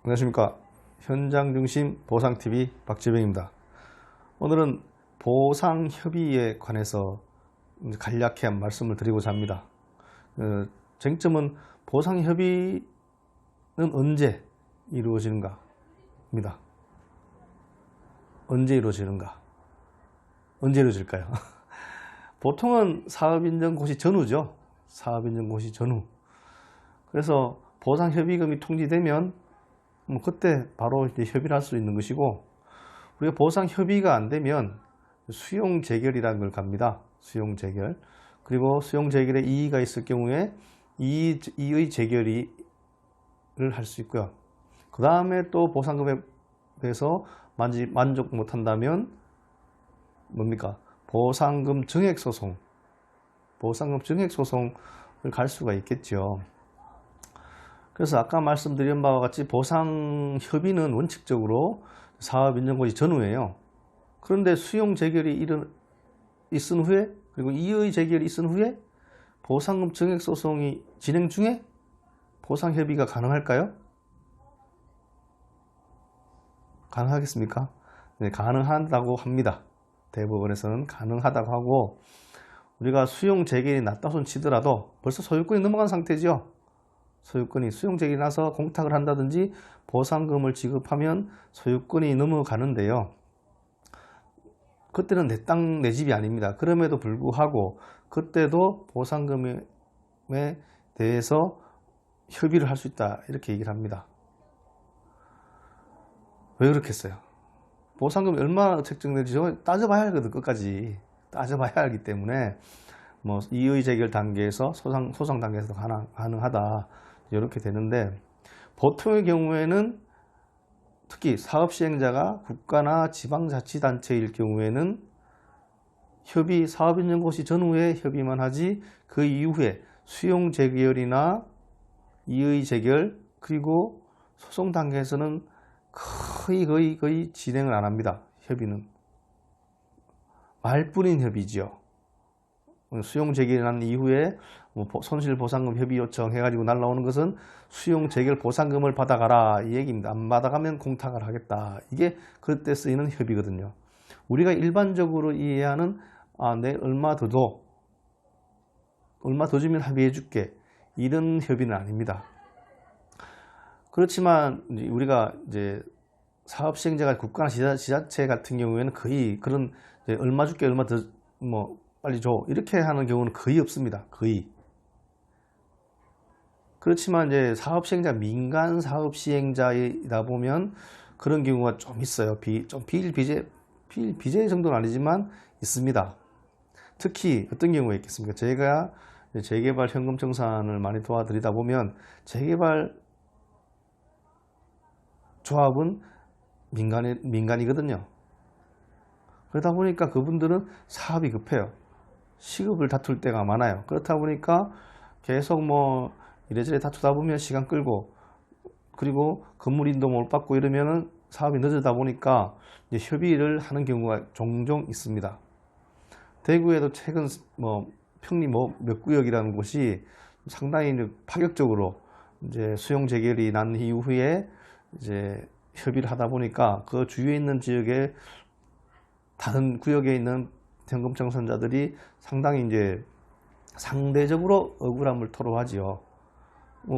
안녕하십니까. 현장중심 보상TV 박재병입니다. 오늘은 보상협의에 관해서 간략히 한 말씀을 드리고자 합니다. 쟁점은 보상협의는 언제 이루어지는가 입니다. 언제 이루어지는가? 언제 이루어질까요? 보통은 사업인정고시 전후죠. 사업인정고시 전후. 그래서 보상협의금이 통지되면 그때 바로 이제 협의를 할 수 있는 것이고, 우리가 보상협의가 안 되면 수용재결이라는 걸 갑니다. 수용재결. 그리고 수용재결에 이의가 있을 경우에 이의 재결을 할 수 있고요. 그 다음에 또 보상금에 대해서 만족 못한다면 뭡니까? 보상금 증액소송. 보상금 증액소송을 갈 수가 있겠죠. 그래서 아까 말씀드린 바와 같이 보상협의는 원칙적으로 사업인정고시 전후에요. 그런데 수용재결이 있은 후에, 그리고 이의 재결이 있은 후에 보상금 증액소송이 진행 중에 보상협의가 가능할까요? 가능하겠습니까? 네, 가능하다고 합니다. 대법원에서는 가능하다고 하고, 우리가 수용재결이 났다 손 치더라도 벌써 소유권이 넘어간 상태죠. 소유권이 수용재결이 나서 공탁을 한다든지 보상금을 지급하면 소유권이 넘어가는데요. 그때는 내 땅, 내 집이 아닙니다. 그럼에도 불구하고 그때도 보상금에 대해서 협의를 할 수 있다, 이렇게 얘기를 합니다. 왜 그렇겠어요? 보상금이 얼마나 책정되는지 따져봐야 하거든. 끝까지 따져봐야 하기 때문에 이의 재결 단계에서 소송 단계에서도 가능하다, 이렇게 되는데, 보통의 경우에는 특히 사업시행자가 국가나 지방자치단체일 경우에는 사업인정고시 전후에 협의만 하지, 그 이후에 수용재결이나 이의재결 그리고 소송 단계에서는 거의 진행을 안 합니다. 협의는 말뿐인 협의죠. 수용재결이 난 이후에 손실보상금 협의 요청 해가지고 날라오는 것은 수용재결 보상금을 받아가라, 이 얘기입니다. 안 받아가면 공탁을 하겠다, 이게 그때 쓰이는 협의거든요. 우리가 일반적으로 이해하는 내 얼마 더 줘, 얼마 더 주면 합의해 줄게, 이런 협의는 아닙니다. 그렇지만 우리가 이제 사업시행자가 국가나 지자체 같은 경우에는 거의 그런 얼마 줄게, 얼마 더 빨리 줘, 이렇게 하는 경우는 거의 없습니다. 거의. 그렇지만 이제 사업시행자, 민간 사업시행자이다 보면 그런 경우가 좀 있어요. 좀 비일비재 정도는 아니지만 있습니다. 특히 어떤 경우가 있겠습니까? 제가 재개발 현금청산을 많이 도와드리다 보면 재개발 조합은 민간이거든요. 그러다 보니까 그분들은 사업이 급해요. 시급을 다툴 때가 많아요. 그렇다 보니까 계속 이래저래 다투다 보면 시간 끌고, 그리고 건물 인도 못 받고 이러면은 사업이 늦어다 보니까 이제 협의를 하는 경우가 종종 있습니다. 대구에도 최근 평리 몇 구역이라는 곳이 상당히 파격적으로 이제 수용 재결이 난 이후에 이제 협의를 하다 보니까 그 주위에 있는 지역에 다른 구역에 있는 현금청산자들이 상당히 이제 상대적으로 억울함을 토로하지요.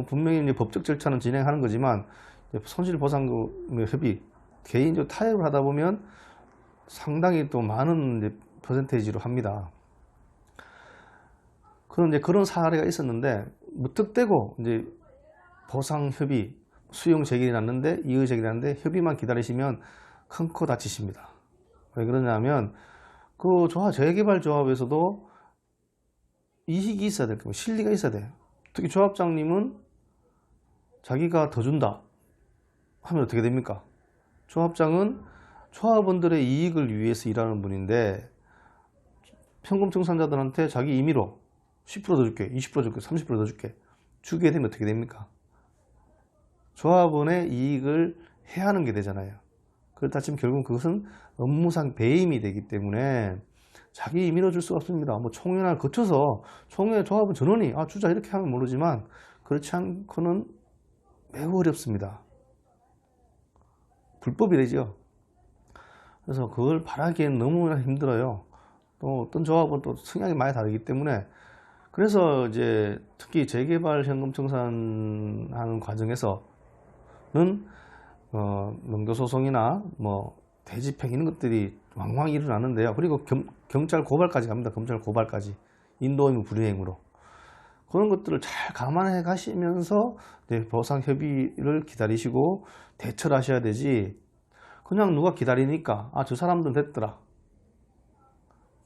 분명히 이제 법적 절차는 진행하는 거지만 손실보상금의 협의, 개인적으로 타협을 하다 보면 상당히 또 많은 이제 퍼센테이지로 합니다. 그런데 그런 사례가 있었는데, 무턱대고 이제 보상협의, 수용재결이 났는데, 이의재결이 났는데 협의만 기다리시면 큰 코 다치십니다. 왜 그러냐면 재개발 조합에서도 이익이 있어야 될 겁니다. 실리가 있어야 돼요. 특히 조합장님은 자기가 더 준다 하면 어떻게 됩니까? 조합장은 조합원들의 이익을 위해서 일하는 분인데, 현금청산자들한테 자기 임의로 10% 더 줄게, 20% 줄게, 30% 더 줄게 주게 되면 어떻게 됩니까? 조합원의 이익을 해하는 게 되잖아요. 그렇다 치면 결국 그것은 업무상 배임이 되기 때문에 자기 임의로 줄 수가 없습니다. 총회나 거쳐서, 총회 조합은 전원이 주자 이렇게 하면 모르지만 그렇지 않고는 매우 어렵습니다. 불법이래죠. 그래서 그걸 바라기엔 너무나 힘들어요. 또 어떤 조합은 또 성향이 많이 다르기 때문에. 그래서 이제 특히 재개발 현금 청산하는 과정에서는 명도소송이나 뭐 대집행 이런 것들이 왕왕 일어나는데요. 그리고 경찰 고발까지 갑니다. 검찰 고발까지. 인도의무 불이행으로. 그런 것들을 잘 감안해 가시면서 보상 협의를 기다리시고 대처를 하셔야 되지, 그냥 누가 기다리니까 저 사람들은 됐더라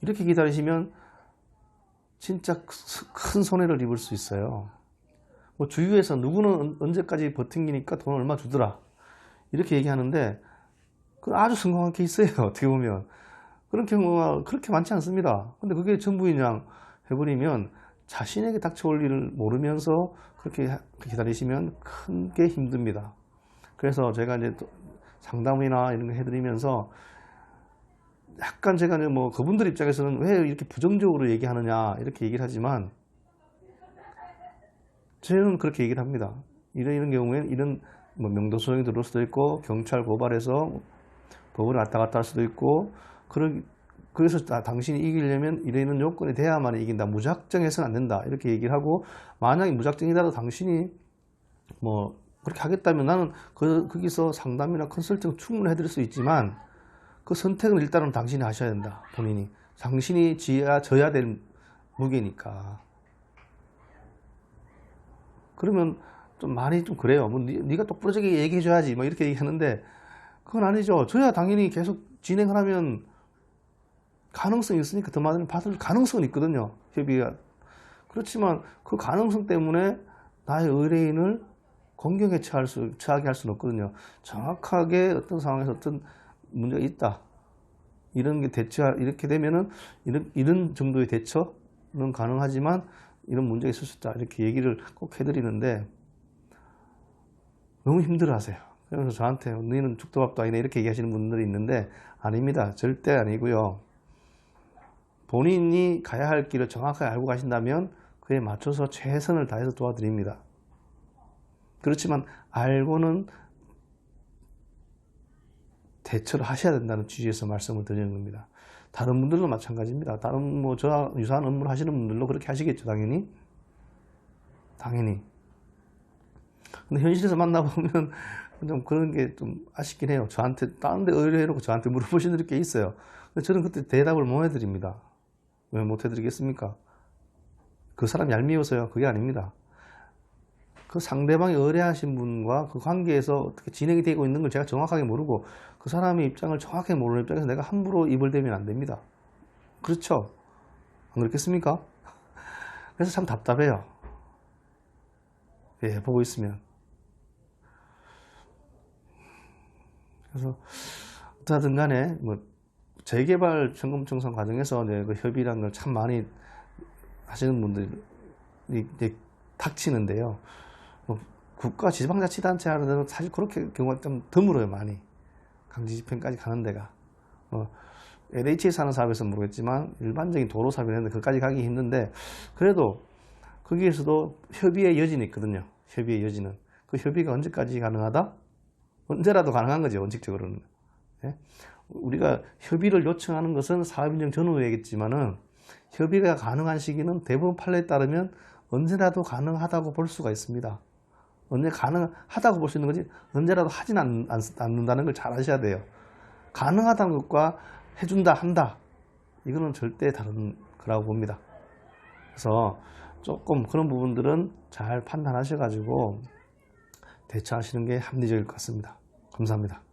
이렇게 기다리시면 진짜 큰 손해를 입을 수 있어요. 뭐 주위에서 누구는 언제까지 버팅기니까 돈 얼마 주더라 이렇게 얘기하는데 그 아주 성공한 케이스예요. 어떻게 보면 그런 경우가 그렇게 많지 않습니다. 근데 그게 전부인양 해버리면 자신에게 닥쳐올 일을 모르면서 그렇게 기다리시면 큰 게 힘듭니다. 그래서 제가 이제 상담이나 이런 거 해드리면서 약간 제가 뭐 그분들 입장에서는 왜 이렇게 부정적으로 얘기하느냐 이렇게 얘기를 하지만 저는 그렇게 얘기를 합니다. 이런 경우에는 이런 뭐 명도소송이 들어올 수도 있고 경찰 고발해서 법원에 왔다 갔다 할 수도 있고 그래서 당신이 이기려면 이런 요건이 돼야만 이긴다. 무작정 해서는 안 된다. 이렇게 얘기를 하고, 만약에 무작정이라도 당신이 뭐 그렇게 하겠다면 나는 거기서 상담이나 컨설팅 충분히 해드릴 수 있지만 그 선택은 일단은 당신이 하셔야 된다. 본인이. 당신이 져야 될 무게니까. 그러면 좀 많이 좀 그래요. 뭐 네가 똑부러지게 얘기해줘야지. 뭐 이렇게 얘기하는데 그건 아니죠. 저야 당연히 계속 진행을 하면 가능성이 있으니까 더 많이 받을 가능성은 있거든요. 협의가. 그렇지만 그 가능성 때문에 나의 의뢰인을 공경에 처하게 할 수는 없거든요. 정확하게 어떤 상황에서 어떤 문제가 있다. 이런 게 이렇게 되면은 이런 정도의 대처는 가능하지만 이런 문제가 있을 수 있다. 이렇게 얘기를 꼭 해드리는데 너무 힘들어 하세요. 그래서 저한테 너희는 죽도밥도 아니네 이렇게 얘기하시는 분들이 있는데 아닙니다. 절대 아니고요. 본인이 가야 할 길을 정확하게 알고 가신다면 그에 맞춰서 최선을 다해서 도와드립니다. 그렇지만 알고는 대처를 하셔야 된다는 취지에서 말씀을 드리는 겁니다. 다른 분들도 마찬가지입니다. 다른 뭐 저와 유사한 업무를 하시는 분들도 그렇게 하시겠죠. 당연히. 근데 현실에서 만나보면 좀 그런 게 좀 아쉽긴 해요. 저한테 다른 데 의뢰해놓고 저한테 물어보시는 게 있어요. 근데 저는 그때 대답을 못 해드립니다. 왜 못 해드리겠습니까? 그 사람 얄미워서요. 그게 아닙니다. 그 상대방이 의뢰하신 분과 그 관계에서 어떻게 진행이 되고 있는 걸 제가 정확하게 모르고 그 사람의 입장을 정확하게 모르는 입장에서 내가 함부로 입을 대면 안 됩니다. 그렇죠? 안 그렇겠습니까? 그래서 참 답답해요. 예, 보고 있으면. 그래서 어떻든 간에 뭐 재개발 현금 청산 과정에서 그 협의라는 걸 참 많이 하시는 분들이 이제 닥치는데요. 뭐 국가 지방자치단체 하는 데는 사실 그렇게 경우가 좀 드물어요. 많이 강제집행까지 가는 데가 LH에서 하는 사업에서는 모르겠지만 일반적인 도로 사업이라는데 그까지 가기 힘든데 그래도 거기에서도 협의의 여지는 있거든요. 협의의 여지는. 그 협의가 언제까지 가능하다? 언제라도 가능한 거죠. 원칙적으로는. 예? 우리가 협의를 요청하는 것은 사업인정 전후에겠지만은 협의가 가능한 시기는 대부분 판례에 따르면 언제라도 가능하다고 볼 수가 있습니다. 언제 가능하다고 볼 수 있는 거지 언제라도 하진 않는다는 걸 잘 아셔야 돼요. 가능하다는 것과 해준다 한다 이거는 절대 다른 거라고 봅니다. 그래서 조금 그런 부분들은 잘 판단하셔 가지고 대처하시는 게 합리적일 것 같습니다. 감사합니다.